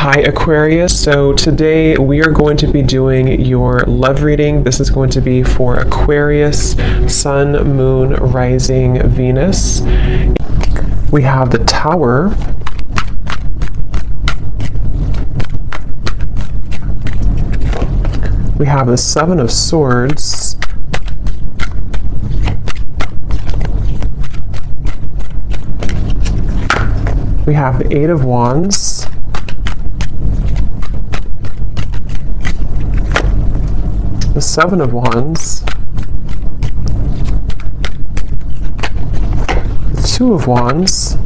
Hi Aquarius, so today we are going to be doing your love reading. This is going to be for Aquarius, Sun, Moon, Rising, Venus. We have the Tower. We have the Seven of Swords. We have the Eight of Wands. The Seven of Wands, the Two of Wands,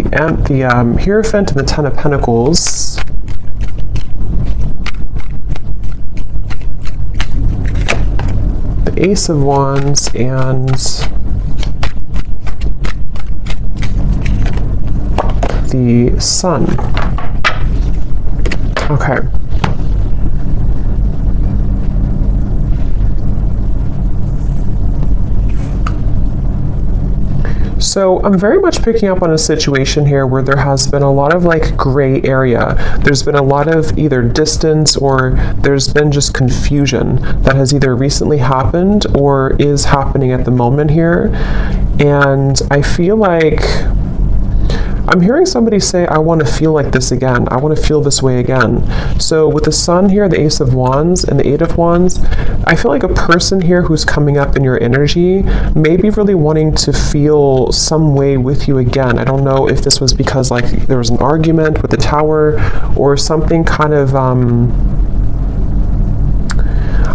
the Hierophant and the Ten of Pentacles, the Ace of Wands, and the Sun. Okay. So I'm very much picking up on a situation here where there has been a lot of like gray area. There's been a lot of either distance or there's been just confusion that has either recently happened or is happening at the moment here. And I feel like I'm hearing somebody say, I want to feel like this again. I want to feel this way again. So with the Sun here, the Ace of Wands, and the Eight of Wands, I feel like a person here who's coming up in your energy may be really wanting to feel some way with you again. I don't know if this was because like there was an argument with the Tower or something kind of,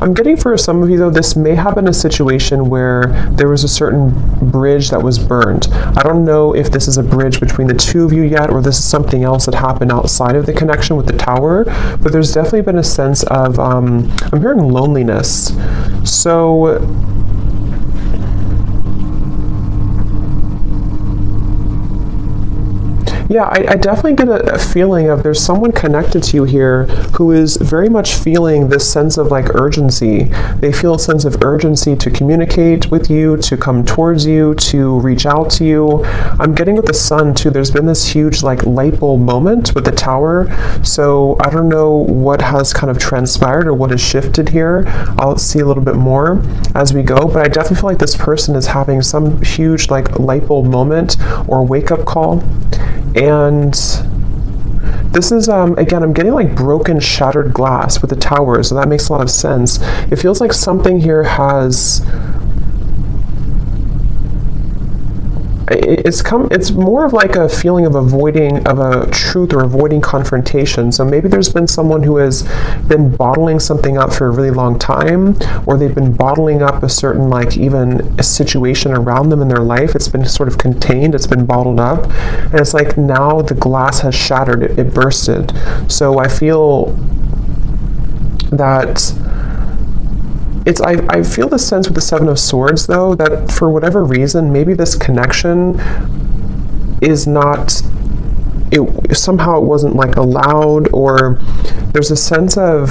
I'm getting for some of you though, this may have been a situation where there was a certain bridge that was burned. I don't know if this is a bridge between the two of you yet, or this is something else that happened outside of the connection with the Tower, but there's definitely been a sense of, I'm hearing loneliness. So, yeah, I definitely get a feeling of there's someone connected to you here who is very much feeling this sense of like urgency. They feel a sense of urgency to communicate with you, to come towards you, to reach out to you. I'm getting with the Sun too, there's been this huge like light bulb moment with the Tower. So I don't know what has kind of transpired or what has shifted here. I'll see a little bit more as we go, but I definitely feel like this person is having some huge like light bulb moment or wake up call. And this is, again, I'm getting like broken, shattered glass with the Tower, so that makes a lot of sense. It feels like something here has, it's more of like a feeling of avoiding of a truth or avoiding confrontation. So maybe there's been someone who has been bottling something up for a really long time, or they've been bottling up a certain like even a situation around them in their life. It's been sort of contained, it's been bottled up, and it's like now the glass has shattered, it bursted. So I feel that I feel the sense with the Seven of Swords, though, that for whatever reason, maybe this connection is not, somehow it wasn't like allowed, or there's a sense of,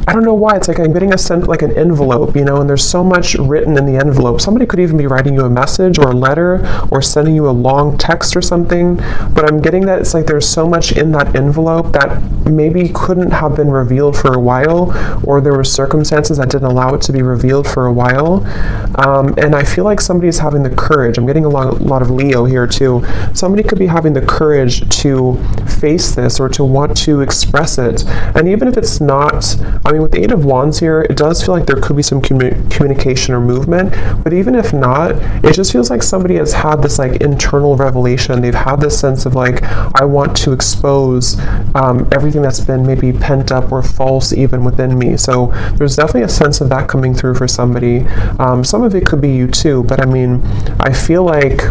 I don't know why, it's like I'm getting a sense like an envelope, you know, and there's so much written in the envelope. Somebody could even be writing you a message or a letter or sending you a long text or something, but I'm getting that it's like there's so much in that envelope that maybe couldn't have been revealed for a while, or there were circumstances that didn't allow it to be revealed for a while. And I feel like somebody's having the courage. I'm getting a lot of Leo here too. Somebody could be having the courage to face this or to want to express it. And even if it's not, I mean, with the Eight of Wands here, it does feel like there could be some communication or movement, but even if not, it just feels like somebody has had this like internal revelation. They've had this sense of like, I want to expose everything that's been maybe pent up or false even within me. So there's definitely a sense of that coming through for somebody. Some of it could be you too, but I mean, I feel like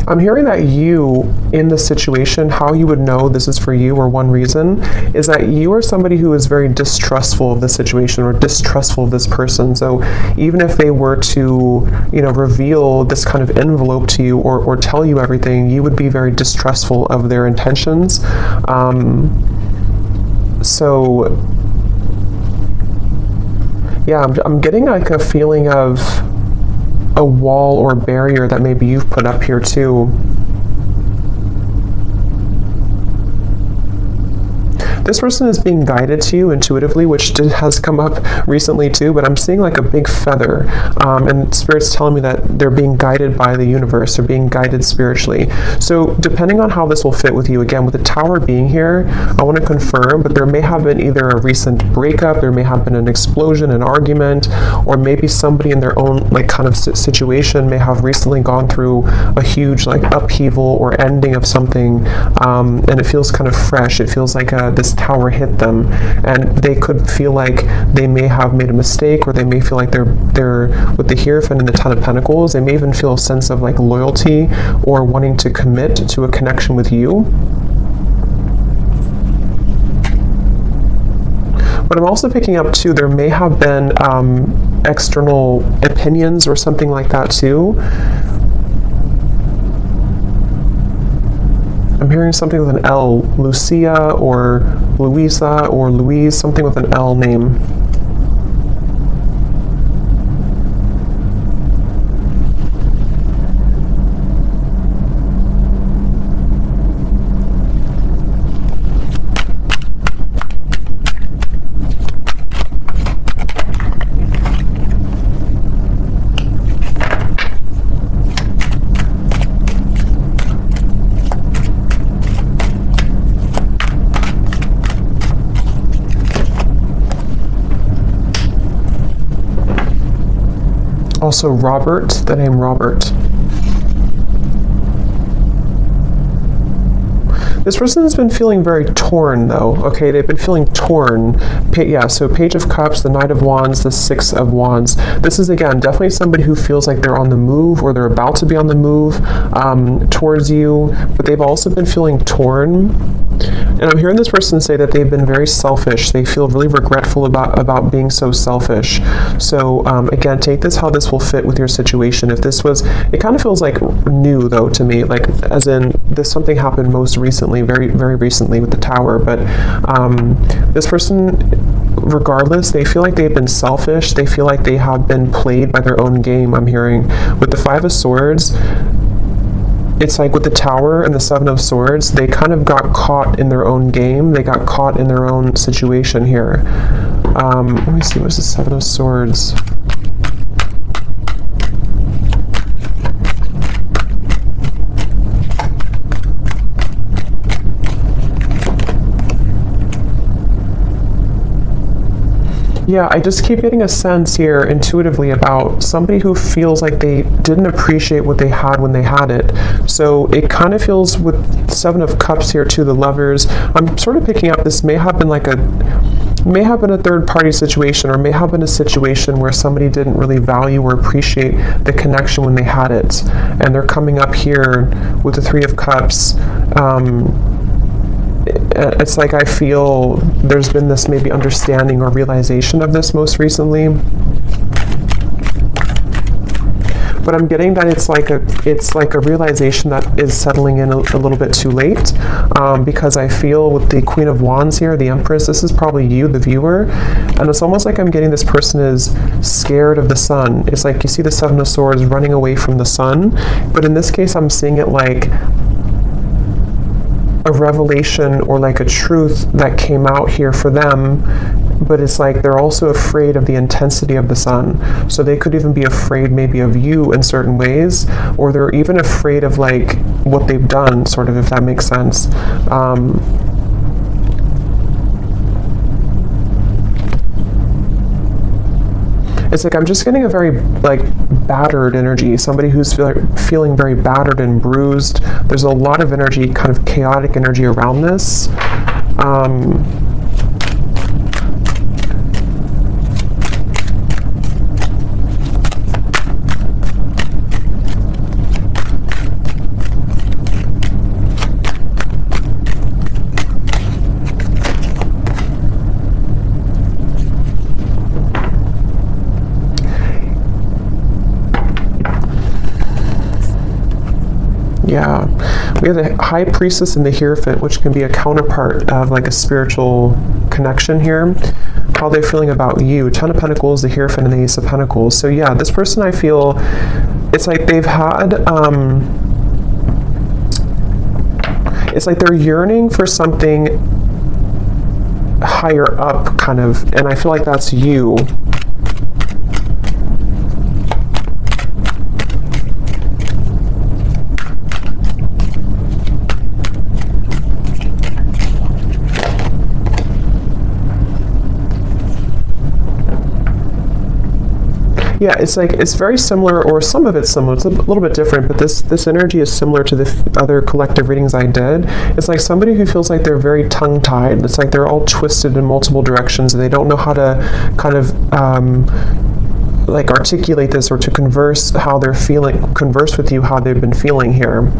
I'm hearing that you, in this situation, how you would know this is for you, or one reason, is that you are somebody who is very distrustful of the situation or distrustful of this person. So even if they were to, you know, reveal this kind of envelope to you or tell you everything, you would be very distrustful of their intentions. So Yeah, I'm getting like a feeling of a wall or barrier that maybe you've put up here too. This person is being guided to you intuitively, which has come up recently too, but I'm seeing like a big feather. And Spirit's telling me that they're being guided by the universe. They're being guided spiritually. So depending on how this will fit with you, again, with the Tower being here, I want to confirm, but there may have been either a recent breakup, there may have been an explosion, an argument, or maybe somebody in their own like kind of situation may have recently gone through a huge like upheaval or ending of something, and it feels kind of fresh. It feels like this tower hit them, and they could feel like they may have made a mistake, or they may feel like they're with the Hierophant and the Ten of Pentacles, they may even feel a sense of like loyalty or wanting to commit to a connection with you. But I'm also picking up too, there may have been external opinions or something like that too. I'm hearing something with an L, Lucia or Louisa or Louise, something with an L name. Also Robert, the name Robert. This person has been feeling very torn though, okay? They've been feeling torn. Yeah, so Page of Cups, the Knight of Wands, the Six of Wands. This is, again, definitely somebody who feels like they're on the move, or they're about to be on the move towards you, but they've also been feeling torn. And I'm hearing this person say that they've been very selfish. They feel really regretful about being so selfish. So again, take this how this will fit with your situation. If this was, it kind of feels like new though to me, like as in this something happened most recently, very, very recently with the Tower. But this person, regardless, they feel like they've been selfish. They feel like they have been played by their own game, I'm hearing. With the Five of Swords, it's like with the Tower and the Seven of Swords, they kind of got caught in their own game. They got caught in their own situation here. Let me see, what's the Seven of Swords? Yeah, I just keep getting a sense here intuitively about somebody who feels like they didn't appreciate what they had when they had it. So it kind of feels with Seven of Cups here too, the Lovers. I'm sort of picking up this may have been a third party situation, or may have been a situation where somebody didn't really value or appreciate the connection when they had it. And they're coming up here with the Three of Cups. It's like I feel there's been this maybe understanding or realization of this most recently. But I'm getting that it's like a realization that is settling in a little bit too late, because I feel with the Queen of Wands here, the Empress, this is probably you, the viewer, and it's almost like I'm getting this person is scared of the sun. It's like you see the Seven of Swords running away from the sun, but in this case I'm seeing it like a revelation or like a truth that came out here for them, but it's like they're also afraid of the intensity of the sun. So they could even be afraid maybe of you in certain ways, or they're even afraid of like what they've done, sort of, if that makes sense. It's like I'm just getting a very like battered energy, somebody who's feeling very battered and bruised. There's a lot of energy, kind of chaotic energy around this. Yeah, we have the High Priestess and the Hierophant, which can be a counterpart of like a spiritual connection here. how they're feeling about you. Ten of Pentacles, the Hierophant, and the Ace of Pentacles. So yeah, this person, I feel, it's like they've had, it's like they're yearning for something higher up, kind of, and I feel like that's you. Yeah, it's like, it's very similar, or some of it's similar. It's a little bit different, but this energy is similar to the other collective readings I did. It's like somebody who feels like they're very tongue-tied. It's like they're all twisted in multiple directions, and they don't know how to kind of like articulate this, or to converse how they're feeling, converse with you how they've been feeling here.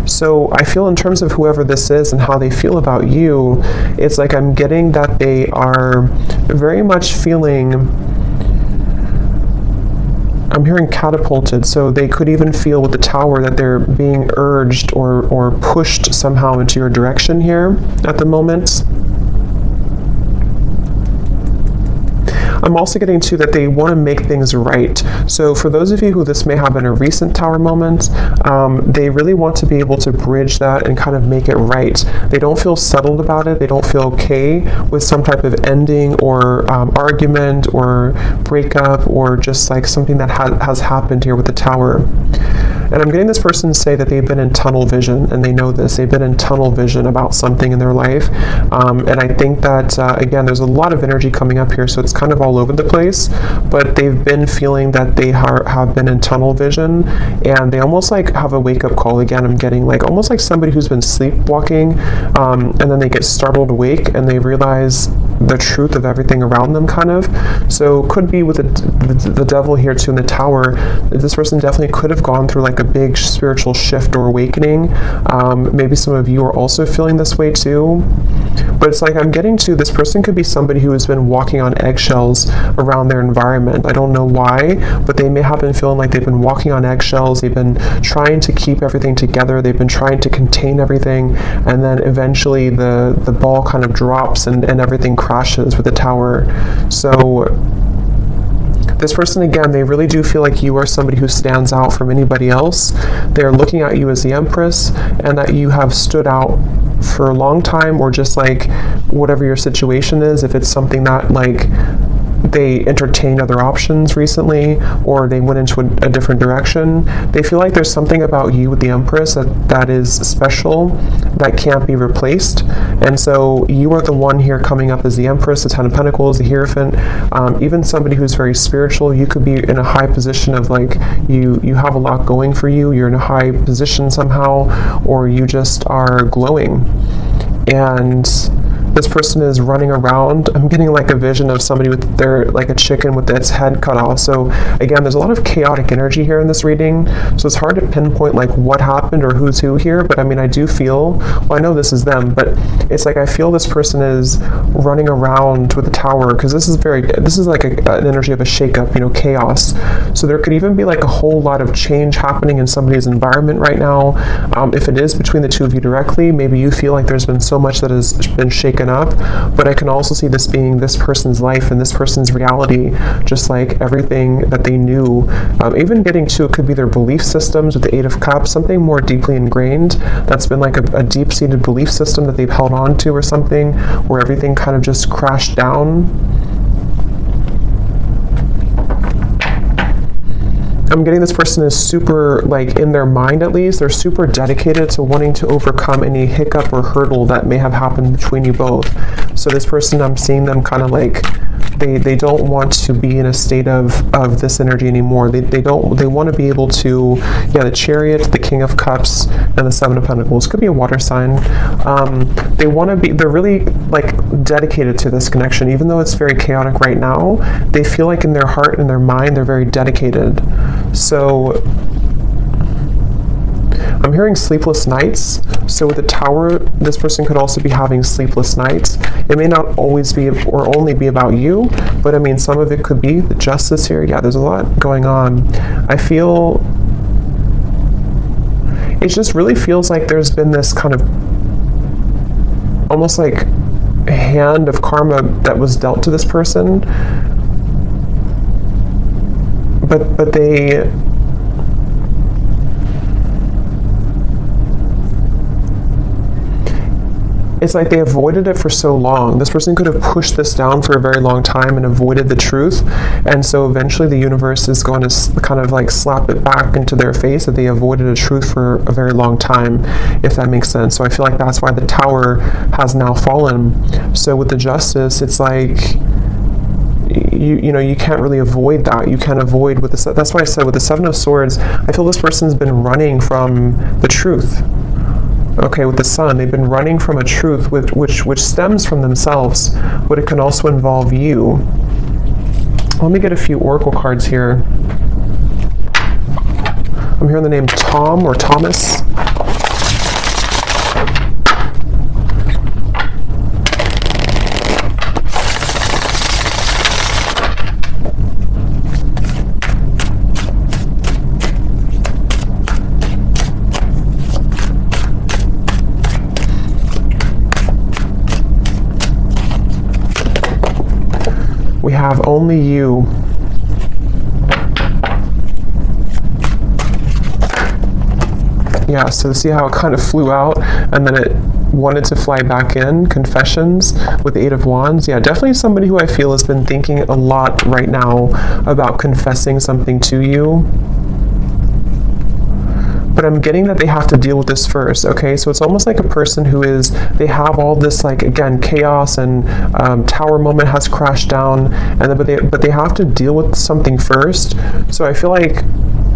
So I feel, in terms of whoever this is and how they feel about you, it's like I'm getting that they are very much feeling, I'm hearing catapulted, so they could even feel with the Tower that they're being urged or pushed somehow into your direction here at the moment. I'm also getting to that they want to make things right. So for those of you who this may have been a recent Tower moment, they really want to be able to bridge that and kind of make it right. They don't feel settled about it. They don't feel okay with some type of ending or argument or breakup, or just like something that has happened here with the Tower. And I'm getting this person to say that they've been in tunnel vision, and they know this. They've been in tunnel vision about something in their life. And I think that, again, there's a lot of energy coming up here, so it's kind of all over the place, but they've been feeling that they have been in tunnel vision, and they almost like have a wake-up call. Again, I'm getting like almost like somebody who's been sleepwalking, and then they get startled awake, and they realize the truth of everything around them, kind of. So could be with the devil here too in the Tower. This person definitely could have gone through like a big spiritual shift or awakening. Maybe some of you are also feeling this way too. But it's like I'm getting to, this person could be somebody who has been walking on eggshells around their environment. I don't know why, but they may have been feeling like they've been walking on eggshells. They've been trying to keep everything together. They've been trying to contain everything, and then eventually the ball kind of drops and everything crashes with the Tower. So this person, again, they really do feel like you are somebody who stands out from anybody else. They're looking at you as the Empress, and that you have stood out for a long time, or just like whatever your situation is. If it's something that like they entertained other options recently, or they went into a different direction, they feel like there's something about you with the Empress that is special, that can't be replaced. And so you are the one here coming up as the Empress, the Ten of Pentacles, the Hierophant. Even somebody who's very spiritual, you could be in a high position of like you have a lot going for you, you're in a high position somehow, or you just are glowing. And this person is running around. I'm getting like a vision of somebody with their, like a chicken with its head cut off. So again, there's a lot of chaotic energy here in this reading. So it's hard to pinpoint like what happened or who's who here. But I mean, I do feel, well, I know this is them, but it's like I feel this person is running around with the Tower, because this is like an energy of a shakeup, you know, chaos. So there could even be like a whole lot of change happening in somebody's environment right now. If it is between the two of you directly, maybe you feel like there's been so much that has been shaken up, but I can also see this being this person's life and this person's reality, just like everything that they knew. Even getting to, it could be their belief systems with the Eight of Cups, something more deeply ingrained that's been like a deep-seated belief system that they've held on to, or something where everything kind of just crashed down. I'm getting this person is super, like in their mind at least, they're super dedicated to wanting to overcome any hiccup or hurdle that may have happened between you both. So this person, I'm seeing them kind of like, they don't want to be in a state of this energy anymore. They want to be able to, yeah, the Chariot, the King of Cups, and the Seven of Pentacles. Could be a water sign. They want to be, they're really like dedicated to this connection, even though it's very chaotic right now. They feel like in their heart and their mind, they're very dedicated. So I'm hearing sleepless nights. So with the Tower, this person could also be having sleepless nights. It may not always be or only be about you, but I mean, some of it could be the Justice here. Yeah, there's a lot going on. I feel it just really feels like there's been this kind of almost like hand of karma that was dealt to this person, but they it's like they avoided it for so long. This person could have pushed this down for a very long time and avoided the truth, and so eventually the universe is going to kind of like slap it back into their face that they avoided a truth for a very long time, if that makes sense. So I feel like that's why the Tower has now fallen. So with the Justice, it's like you know, you can't really avoid that. You can't avoid with the, that's why I said with the Seven of Swords, I feel this person's been running from the truth. Okay, with the Sun, they've been running from a truth which stems from themselves, but it can also involve you. Let me get a few oracle cards here. I'm hearing the name Tom or Thomas. We have only you. Yeah, so see how it kind of flew out and then it wanted to fly back in. Confessions with the Eight of Wands. Yeah, definitely somebody who I feel has been thinking a lot right now about confessing something to you. But I'm getting that they have to deal with this first, okay? So it's almost like a person who is, they have all this, like, again, chaos and Tower moment has crashed down, and then, but they have to deal with something first. So I feel like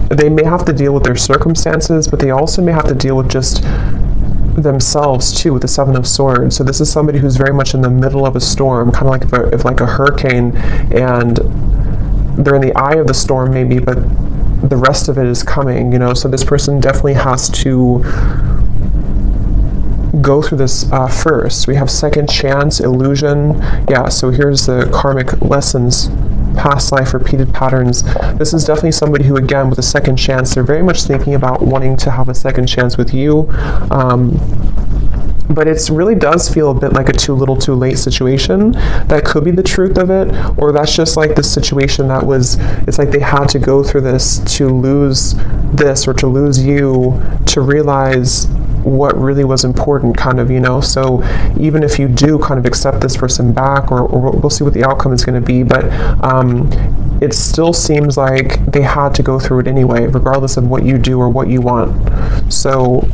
they may have to deal with their circumstances, but they also may have to deal with just themselves too, with the Seven of Swords. So this is somebody who's very much in the middle of a storm, kind of like if like a hurricane, and they're in the eye of the storm maybe, but the rest of it is coming, you know. So this person definitely has to go through this first. We have second chance, illusion. Yeah, so here's the karmic lessons, past life, repeated patterns. This is definitely somebody who, again, with a second chance, they're very much thinking about wanting to have a second chance with you. But it really does feel a bit like a too little too late situation. That could be the truth of it, or that's just like the situation that was, it's like they had to go through this to lose this or to lose you to realize what really was important, kind of, you know. So even if you do kind of accept this person back, or we'll see what the outcome is going to be, but it still seems like they had to go through it anyway, regardless of what you do or what you want. So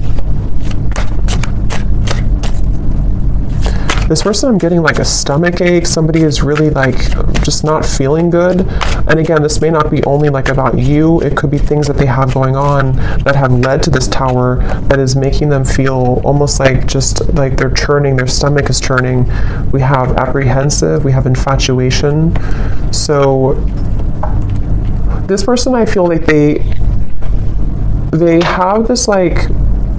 this person, I'm getting like a stomach ache. Somebody is really like just not feeling good. And again, this may not be only like about you. It could be things that they have going on that have led to this Tower that is making them feel almost like just like they're churning, their stomach is churning. We have apprehensive, we have infatuation. So this person, I feel like they have this like,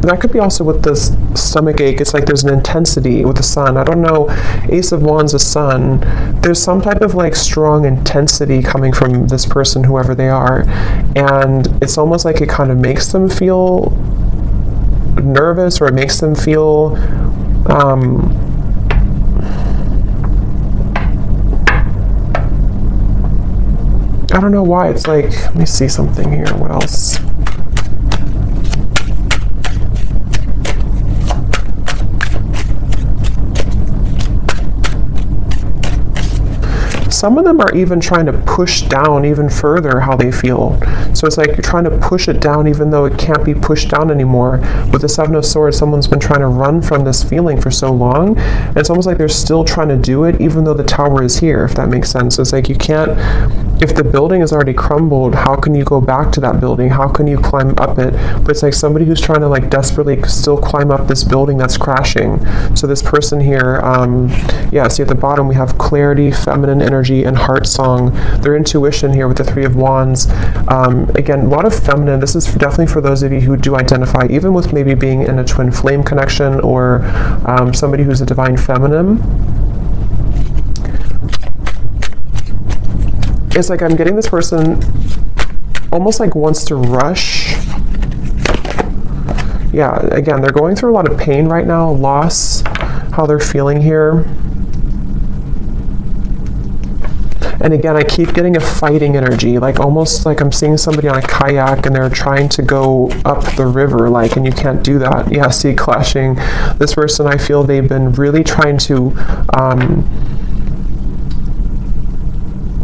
that could be also with this stomach ache. It's like there's an intensity with the Sun. I don't know, Ace of Wands, the Sun. There's some type of like strong intensity coming from this person, whoever they are. And it's almost like it kind of makes them feel nervous, or it makes them feel I don't know why. It's like, let me see something here. What else? Some of them are even trying to push down even further how they feel. So it's like you're trying to push it down even though it can't be pushed down anymore. With the Seven of Swords, someone's been trying to run from this feeling for so long. And it's almost like they're still trying to do it even though the Tower is here, if that makes sense. So it's like you can't, if the building is already crumbled, how can you go back to that building? How can you climb up it? But it's like somebody who's trying to like desperately still climb up this building that's crashing. So this person here, yeah, see at the bottom we have clarity, feminine energy, and heart song. Their intuition here with the Three of Wands. Again, a lot of feminine. This is definitely for those of you who do identify even with maybe being in a twin flame connection, or somebody who's a divine feminine. It's like I'm getting this person almost like wants to rush. Yeah, again, they're going through a lot of pain right now, loss, how they're feeling here. And again, I keep getting a fighting energy, like almost like I'm seeing somebody on a kayak and they're trying to go up the river, like, and you can't do that. Yeah, see, clashing. This person, I feel they've been really trying to,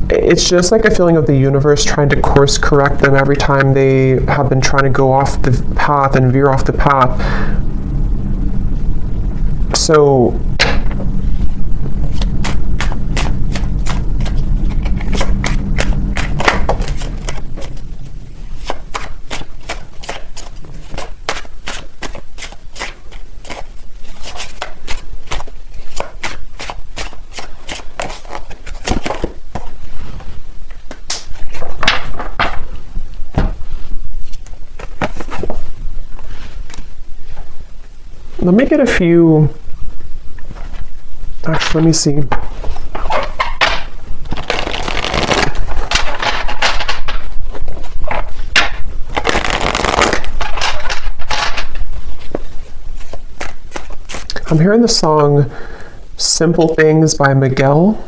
it's just like a feeling of the universe trying to course correct them every time they have been trying to go off the path and veer off the path. So let me get a few, actually, let me see. I'm hearing the song Simple Things by Miguel.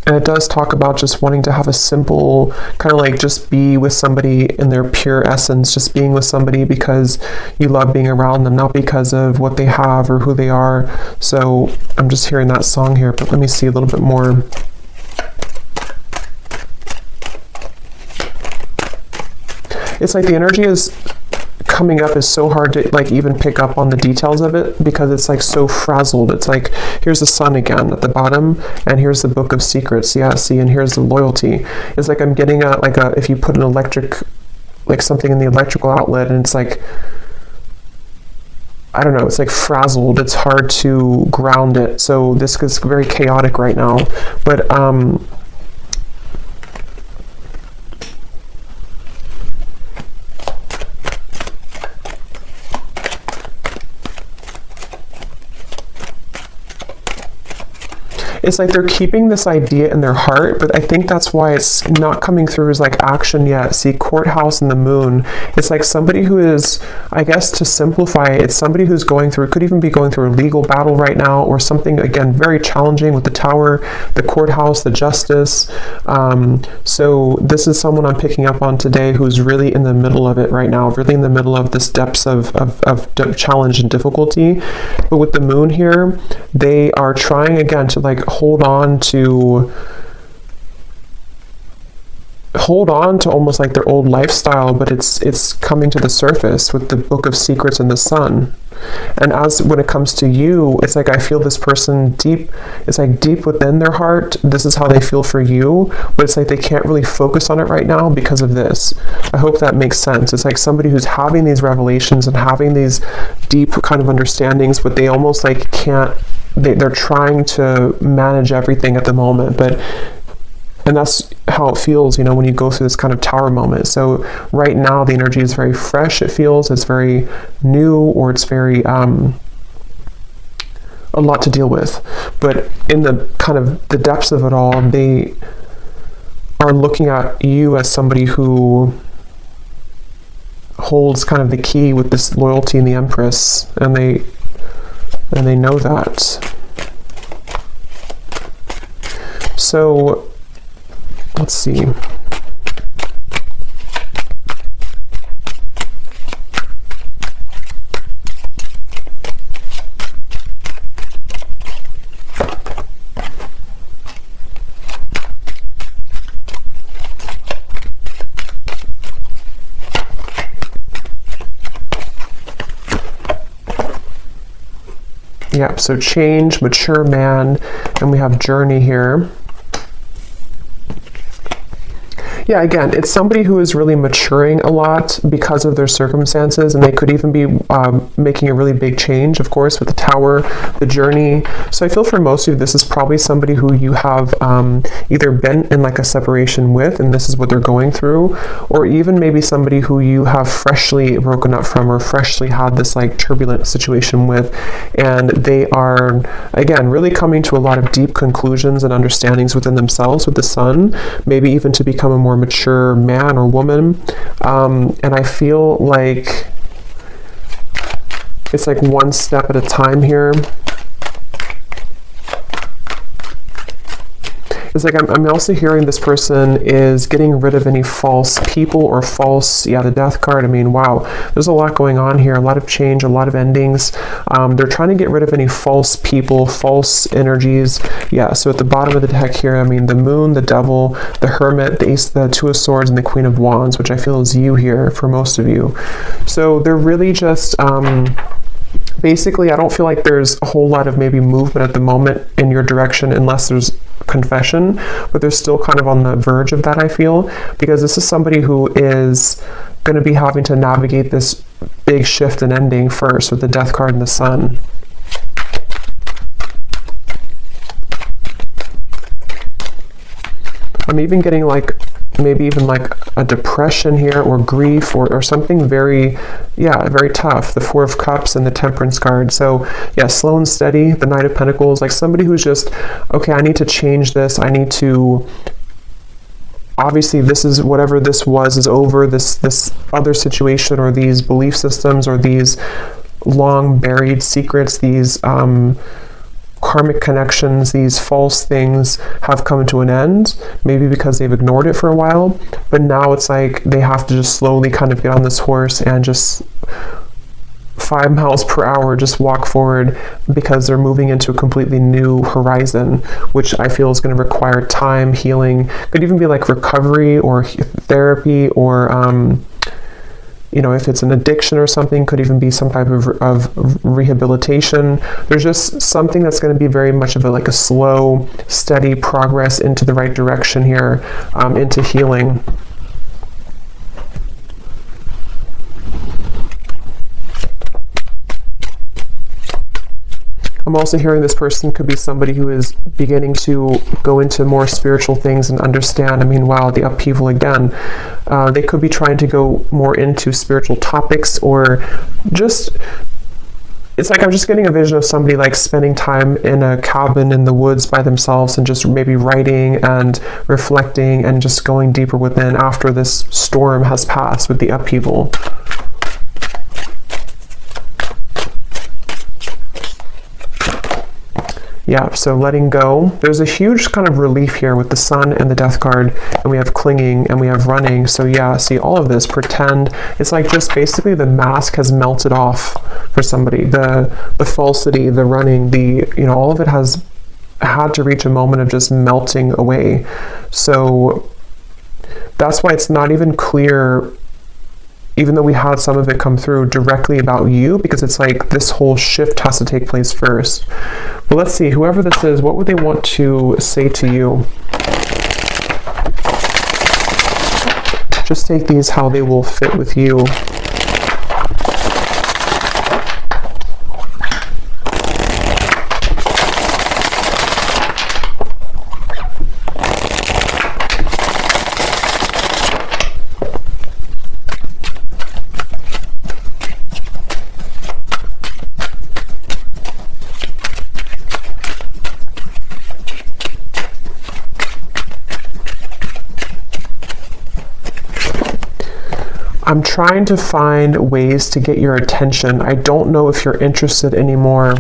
And it does talk about just wanting to have a simple, kind of like just be with somebody in their pure essence, just being with somebody because you love being around them, not because of what they have or who they are. So I'm just hearing that song here, but let me see a little bit more. It's like the energy is coming up is so hard to like even pick up on the details of it because it's like so frazzled. It's like, here's the sun again at the bottom, and here's the book of secrets. Yeah, see, and here's the loyalty. It's like I'm getting a, like a, if you put an electric, like something in the electrical outlet, and it's like, I don't know, it's like frazzled. It's hard to ground it. So this is very chaotic right now. But it's like they're keeping this idea in their heart, but I think that's why it's not coming through as like action yet. See, courthouse and the moon. It's like somebody who is, I guess to simplify it, it's somebody who's going through, could even be going through a legal battle right now, or something, again, very challenging with the tower, the courthouse, the justice. So this is someone I'm picking up on today who's really in the middle of it right now, really in the middle of this depths of challenge and difficulty. But with the moon here, they are trying again to like hold on to almost like their old lifestyle, but it's coming to the surface with the book of secrets and the sun. And as when it comes to you, it's like I feel this person deep, it's like deep within their heart, this is how they feel for you, but it's like they can't really focus on it right now because of this. I hope that makes sense. It's like somebody who's having these revelations and having these deep kind of understandings, but they almost like can't, they're trying to manage everything at the moment, and that's how it feels, you know, when you go through this kind of tower moment. So right now the energy is very fresh, it feels, it's very new, or it's very a lot to deal with. But in the kind of the depths of it all, they are looking at you as somebody who holds kind of the key with this loyalty and the Empress, and they know that. So let's see. Yeah, so change, mature man, and we have journey here. Yeah, again, it's somebody who is really maturing a lot because of their circumstances, and they could even be making a really big change, of course, with the tower, the journey. So I feel for most of you, this is probably somebody who you have either been in like a separation with, and this is what they're going through, or even maybe somebody who you have freshly broken up from, or freshly had this like turbulent situation with, and they are, again, really coming to a lot of deep conclusions and understandings within themselves with the sun, maybe even to become a more mature man or woman. And I feel like it's like one step at a time here. It's like I'm also hearing this person is getting rid of any false people or false, the death card. I mean, wow, there's a lot going on here, a lot of change, a lot of endings. They're trying to get rid of any false people, false energies. Yeah, so at the bottom of the deck here, I mean, the moon, the devil, the hermit, the ace, the two of swords, and the queen of wands, which I feel is you here for most of you. So they're really just, basically, I don't feel like there's a whole lot of maybe movement at the moment in your direction unless there's confession, but they're still kind of on the verge of that, I feel, because this is somebody who is going to be having to navigate this big shift and ending first with the death card and the sun. I'm even getting like maybe even like a depression here or grief or something very, very tough. The Four of Cups and the Temperance card. So yeah, slow and steady, the Knight of Pentacles, like somebody who's just, okay, I need to change this. I need to, obviously this is whatever this was is over, this other situation or these belief systems or these long buried secrets, these karmic connections, these false things have come to an end, maybe because they've ignored it for a while, but now it's like they have to just slowly kind of get on this horse and just 5 miles per hour just walk forward, because they're moving into a completely new horizon, which I feel is going to require time, healing, could even be like recovery or therapy, or if it's an addiction or something, could even be some type of rehabilitation. There's just something that's going to be very much of a slow, steady progress into the right direction here, into healing. I'm also hearing this person could be somebody who is beginning to go into more spiritual things and understand. I mean, wow, the upheaval again. They could be trying to go more into spiritual topics, or just, it's like I'm just getting a vision of somebody like spending time in a cabin in the woods by themselves and just maybe writing and reflecting and just going deeper within after this storm has passed with the upheaval. Yeah, so letting go. There's a huge kind of relief here with the sun and the death card, and we have clinging and we have running. So yeah, see all of this, pretend. It's like just basically the mask has melted off for somebody. The falsity, the running, all of it has had to reach a moment of just melting away. So that's why it's not even clear, even though we had some of it come through directly about you, because it's like this whole shift has to take place first. But let's see, whoever this is, what would they want to say to you? Just take these how they will fit with you. I'm trying to find ways to get your attention. I don't know if you're interested anymore.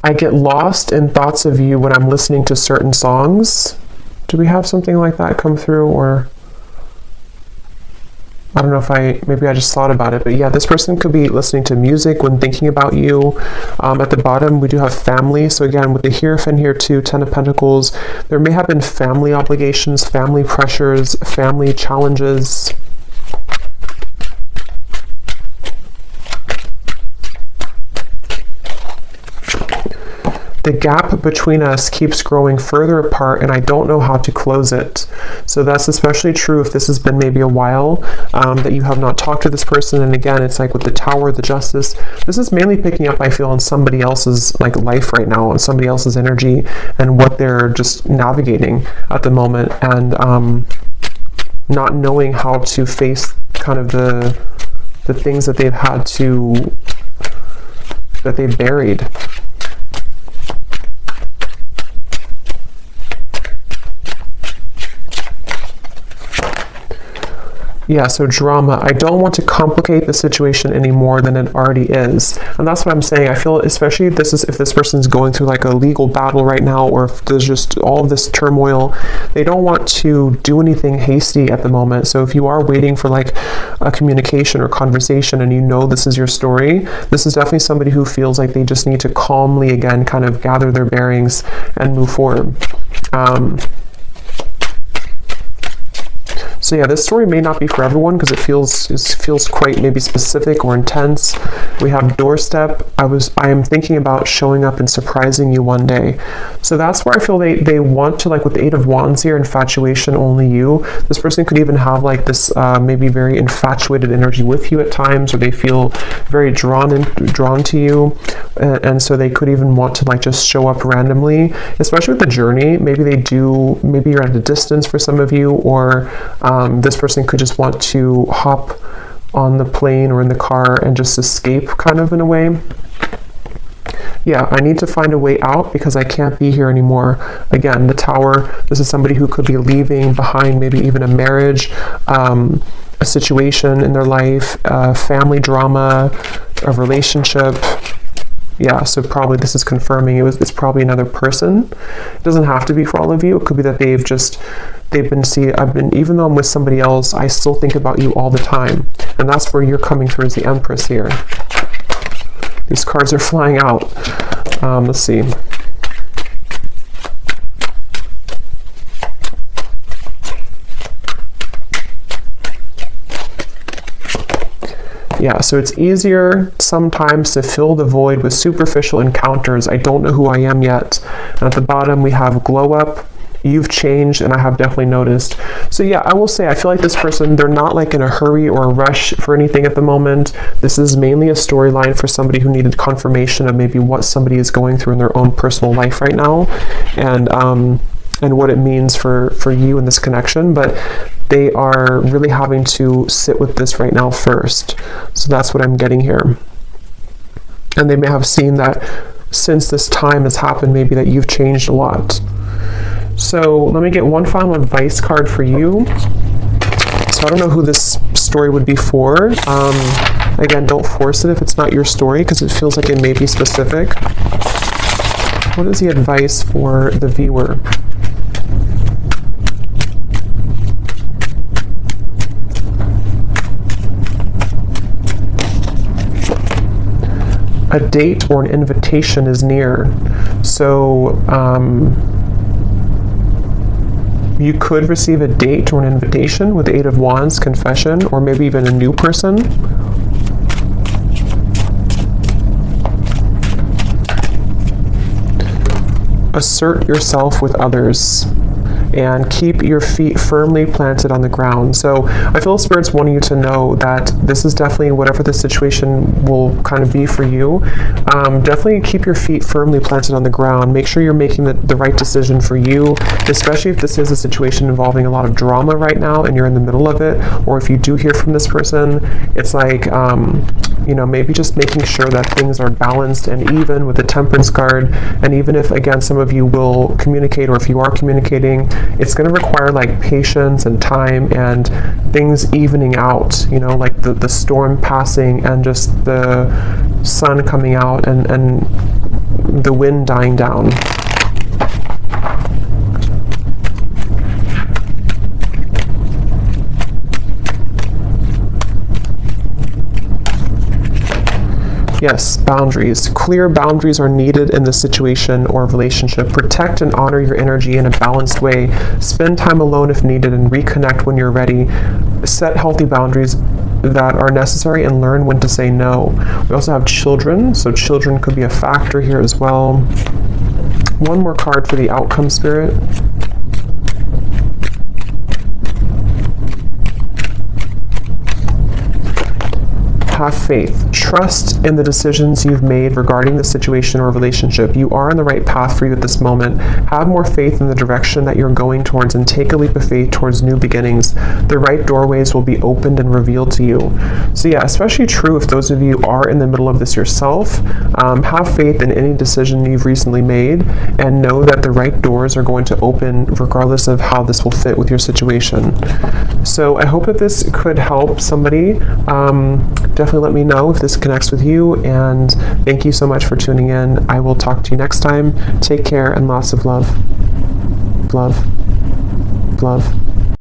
I get lost in thoughts of you when I'm listening to certain songs. Do we have something like that come through? Or I don't know if maybe I just thought about it, but yeah, this person could be listening to music when thinking about you. At the bottom, we do have family. So again, with the Hierophant here too, 10 of Pentacles, there may have been family obligations, family pressures, family challenges. The gap between us keeps growing further apart, and I don't know how to close it. So that's especially true if this has been maybe a while that you have not talked to this person. And again, it's like with the Tower, the Justice, this is mainly picking up, I feel, on somebody else's life right now, on somebody else's energy and what they're just navigating at the moment, and not knowing how to face kind of the things that they've had to, that they've buried. Yeah, so drama. I don't want to complicate the situation any more than it already is. And that's what I'm saying. I feel, especially if this person's going through like a legal battle right now, or if there's just all of this turmoil, they don't want to do anything hasty at the moment. So if you are waiting for like a communication or conversation and you know this is your story, this is definitely somebody who feels like they just need to calmly again kind of gather their bearings and move forward. So yeah, this story may not be for everyone because it feels quite maybe specific or intense. We have doorstep. I am thinking about showing up and surprising you one day. So that's where I feel they want to, like with the Eight of Wands here, infatuation, only you. This person could even have like this maybe very infatuated energy with you at times, or they feel very drawn to you. And so they could even want to like just show up randomly, especially with the journey. Maybe you're at a distance for some of you, or this person could just want to hop on the plane or in the car and just escape kind of in a way. Yeah, I need to find a way out because I can't be here anymore. Again, the Tower, this is somebody who could be leaving behind maybe even a marriage, a situation in their life, family drama, a relationship. Yeah, so probably this is confirming it's probably another person. It doesn't have to be for all of you. It could be that even though I'm with somebody else, I still think about you all the time. And that's where you're coming through as the Empress here. These cards are flying out. Let's see. Yeah, so it's easier sometimes to fill the void with superficial encounters. I don't know who I am yet. And at the bottom we have glow up. You've changed, and I have definitely noticed. So yeah, I will say I feel like this person, they're not like in a hurry or a rush for anything at the moment. This is mainly a storyline for somebody who needed confirmation of maybe what somebody is going through in their own personal life right now, and what it means for you in this connection. But they are really having to sit with this right now first. So that's what I'm getting here. And they may have seen that since this time has happened, maybe that you've changed a lot. So let me get one final advice card for you. So I don't know who this story would be for. Again, don't force it if it's not your story, because it feels like it may be specific. What is the advice for the viewer? A date or an invitation is near. So you could receive a date or an invitation with the Eight of Wands, confession, or maybe even a new person. Assert yourself with others and keep your feet firmly planted on the ground. So I feel Spirit's wanting you to know that this is definitely, whatever the situation will kind of be for you, definitely keep your feet firmly planted on the ground. Make sure you're making the right decision for you, especially if this is a situation involving a lot of drama right now and you're in the middle of it, or if you do hear from this person, it's like, maybe just making sure that things are balanced and even with the Temperance card. And even if, again, some of you will communicate, or if you are communicating, it's going to require like patience and time and things evening out, like the storm passing and just the sun coming out and the wind dying down. Yes, boundaries. Clear boundaries are needed in this situation or relationship. Protect and honor your energy in a balanced way. Spend time alone if needed and reconnect when you're ready. Set healthy boundaries that are necessary and learn when to say no. We also have children, so children could be a factor here as well. One more card for the outcome, Spirit. have faith. Trust in the decisions you've made regarding the situation or relationship. You are on the right path for you at this moment. Have more faith in the direction that you're going towards and take a leap of faith towards new beginnings. The right doorways will be opened and revealed to you. So yeah, especially true if those of you are in the middle of this yourself. Have faith in any decision you've recently made and know that the right doors are going to open regardless of how this will fit with your situation. So I hope that this could help somebody. Definitely let me know if this connects with you, and thank you so much for tuning in. I will talk to you next time. Take care and lots of love. Love. Love.